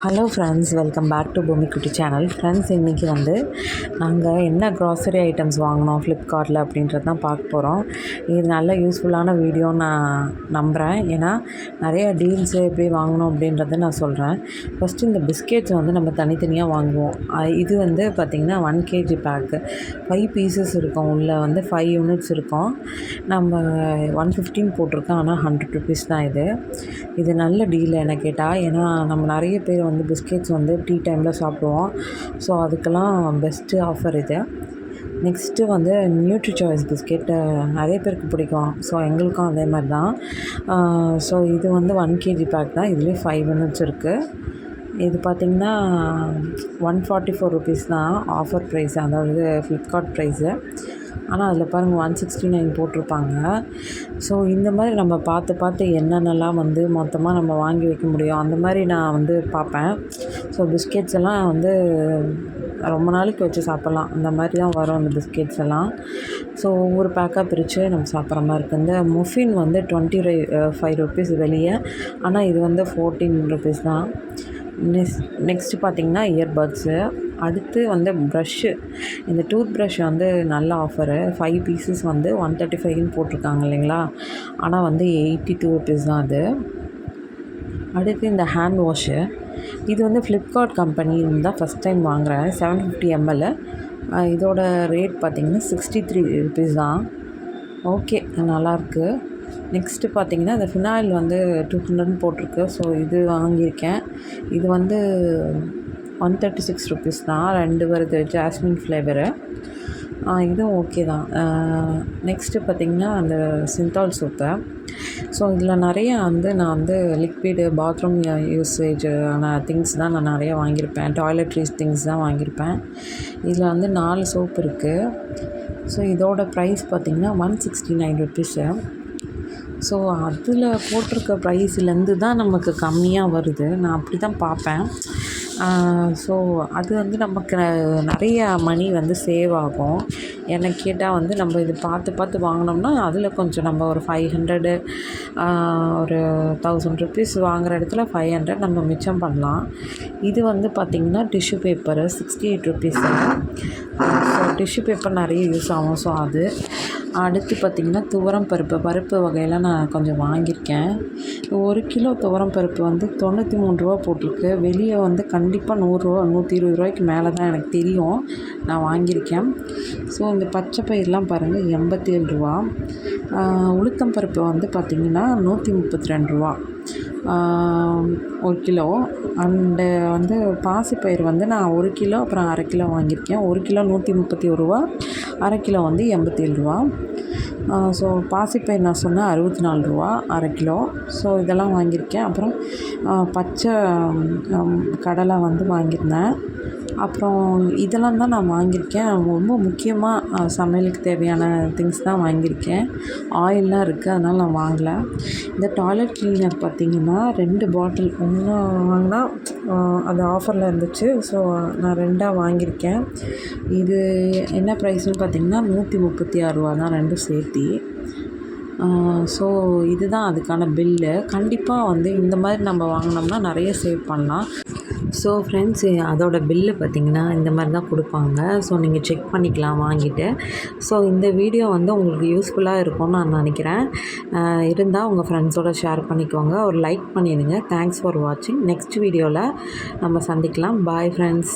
Hello friends, welcome back to Bhoomikutti channel. Friends, இன்றைக்கி நாங்கள் என்ன க்ராசரி ஐட்டம்ஸ் வாங்கினோம் ஃப்ளிப்கார்ட்டில் அப்படின்றது தான் பார்க்க போகிறோம். இது நல்ல யூஸ்ஃபுல்லான வீடியோன்னு நான் நம்புகிறேன். ஏன்னா நிறைய டீல்ஸு எப்படி வாங்கணும் அப்படின்றத நான் சொல்கிறேன். ஃபஸ்ட்டு இந்த பிஸ்கெட்ஸ் நம்ம தனித்தனியாக வாங்குவோம். இது பார்த்திங்கன்னா 1 kg பேக்கு 5 பீசஸ் இருக்கும். உள்ளே 5 யூனிட்ஸ் இருக்கும். நம்ம 115 போட்டிருக்கோம், ஆனால் 100 ருபீஸ் தான் இது நல்ல டீல் என்ன கேட்டால். ஏன்னா நம்ம நிறைய பேர் பிஸ்கெட்ஸ் டீ டைமில் சாப்பிடுவோம். ஸோ அதுக்கெல்லாம் பெஸ்ட்டு ஆஃபர் இது. நெக்ஸ்ட்டு நியூட்ரி சாய்ஸ் பிஸ்கெட்டு நிறைய பேருக்கு பிடிக்கும். ஸோ எங்களுக்கும் அதே மாதிரி தான். ஸோ இது 1 kg பேக் தான். இதுலேயே 5 யூனிட்ஸ் இருக்குது. இது பார்த்திங்கன்னா 144 ருபீஸ் தான் ஆஃபர் ப்ரைஸ், அதாவது ஃப்ளிப்கார்ட் ப்ரைஸு. ஆனால் அதில் பாருங்கள் 169 போட்டிருப்பாங்க. ஸோ இந்த மாதிரி நம்ம பார்த்து என்னென்னலாம் மொத்தமாக நம்ம வாங்கி வைக்க முடியும் அந்த மாதிரி நான் பார்ப்பேன். ஸோ பிஸ்கெட்ஸ் எல்லாம் ரொம்ப நாளைக்கு வச்சு சாப்பிட்லாம். அந்த மாதிரி தான் வரும் அந்த பிஸ்கெட்ஸ் எல்லாம். ஸோ ஒவ்வொரு பேக்காக பிரித்து நம்ம சாப்பிட்ற மாதிரி இருக்குது. இந்த முஃபின் 25 ருபீஸ் வெளியே, ஆனால் இது 14 ருபீஸ் தான். நெக்ஸ்ட்டு பார்த்திங்கன்னா இயர்பட்ஸு. அடுத்து ப்ரஷ்ஷு. இந்த டூத் ப்ரஷ் நல்ல ஆஃபரு. 5 பீசஸ் 135ன்னு போட்டிருக்காங்க இல்லைங்களா, ஆனால் 82 ருபீஸ் தான் அது. அடுத்து இந்த ஹேண்ட் வாஷு. இது ஃப்ளிப்கார்ட் கம்பெனி தான் ஃபஸ்ட் டைம் வாங்குகிறேன். 750 ml. இதோட ரேட் பார்த்திங்கன்னா 63 ருபீஸ் தான். ஓகே, நல்லாயிருக்கு. நெக்ஸ்ட்டு பார்த்திங்கன்னா இந்த ஃபினாயில் 200ன்னு போட்டிருக்கு. ஸோ இது வாங்கியிருக்கேன். இது 136 ருபீஸ் தான். 2 வருது, ஜாஸ்மின் ஃப்ளேவரு. இதுவும் ஓகே தான். நெக்ஸ்ட்டு பார்த்திங்கன்னா அந்த சிந்தால் சோப்பு. ஸோ இதில் நிறைய நான் லிக்விடு பாத்ரூம் யூசேஜான திங்ஸ் தான் நான் நிறையா வாங்கியிருப்பேன். டாய்லெட்ரிஸ் திங்ஸ் தான் வாங்கியிருப்பேன். இதில் 4 சோப்பு இருக்குது. ஸோ இதோட ப்ரைஸ் பார்த்திங்கன்னா 169 ருபீஸு. ஸோ அதில் போட்டிருக்க ப்ரைஸ்லேருந்து தான் நமக்கு கம்மியாக வருது. நான் அப்படி தான் பார்ப்பேன். ஸோ அது நமக்கு நிறைய மணி சேவ் ஆகும். எனக்கு கேட்டால் நம்ம இது பார்த்து வாங்கினோம்னா அதில் கொஞ்சம் நம்ம ஒரு 500 ஒரு 1000 ருபீஸ் வாங்குகிற இடத்துல 500 நம்ம மிச்சம் பண்ணலாம். இது பார்த்திங்கன்னா tissue paper 68 rupees. So tissue paper நிறைய யூஸ் ஆகும். ஸோ அது அடுத்து பார்த்திங்கன்னா துவரம் பருப்பு வகையில் நான் கொஞ்சம் வாங்கியிருக்கேன். 1 கிலோ துவரம் பருப்பு 93 ரூபா போட்டிருக்கு. வெளியே கண்டிப்பாக 100 ரூபா 120 ரூபாய்க்கு மேலே தான் எனக்கு தெரியும். நான் வாங்கியிருக்கேன். ஸோ இந்த பச்சை பயிரெலாம் பாருங்கள் 87 ரூபா. உளுத்தம் பருப்பு பார்த்திங்கன்னா 132 ரூபா 1 கிலோ. அண்டு பாசிப்பயிர் நான் 1 கிலோ அப்புறம் அரை கிலோ வாங்கியிருக்கேன். 1 கிலோ 131 ரூபா, அரை கிலோ 87 ரூபா. ஸோ பாசிப்பயிர் நான் சொன்னேன் 64 ரூபா அரை கிலோ. ஸோ இதெல்லாம் வாங்கியிருக்கேன். அப்புறம் பச்சை கடலை வாங்கியிருந்தேன். அப்புறம் இதெல்லாம் தான் நான் வாங்கியிருக்கேன். ரொம்ப முக்கியமாக சமையலுக்கு தேவையான திங்ஸ் தான் வாங்கியிருக்கேன். ஆயிலெலாம் இருக்குது, அதனால் நான் வாங்கலை. இந்த டாய்லெட் கிளீனர் பார்த்திங்கன்னா 2 பாட்டில் ஒன்று வாங்கினா அது ஆஃபரில் இருந்துச்சு. ஸோ நான் 2ஆக வாங்கியிருக்கேன். இது என்ன ப்ரைஸ்னு பார்த்திங்கன்னா 136 ரூபா தான் 2 சேர்த்தி. ஸோ இதுதான் அதுக்கான பில்லு. கண்டிப்பாக இந்த மாதிரி நம்ம வாங்கினோம்னா நிறைய சேவ் பண்ணலாம். ஸோ ஃப்ரெண்ட்ஸ், அதோட பில்லு பார்த்திங்கன்னா இந்த மாதிரி தான் கொடுப்பாங்க. ஸோ நீங்கள் செக் பண்ணிக்கலாம் வாங்கிட்டு. ஸோ இந்த வீடியோ உங்களுக்கு யூஸ்ஃபுல்லாக இருக்கும்னு நான் நினைக்கிறேன். இருந்தால் உங்கள் ஃப்ரெண்ட்ஸோடு ஷேர் பண்ணிக்கோங்க. ஒரு லைக் பண்ணிடுங்க. தேங்க்ஸ் ஃபார் வாட்சிங். நெக்ஸ்ட் வீடியோவில் நம்ம சந்திக்கலாம். Bye friends.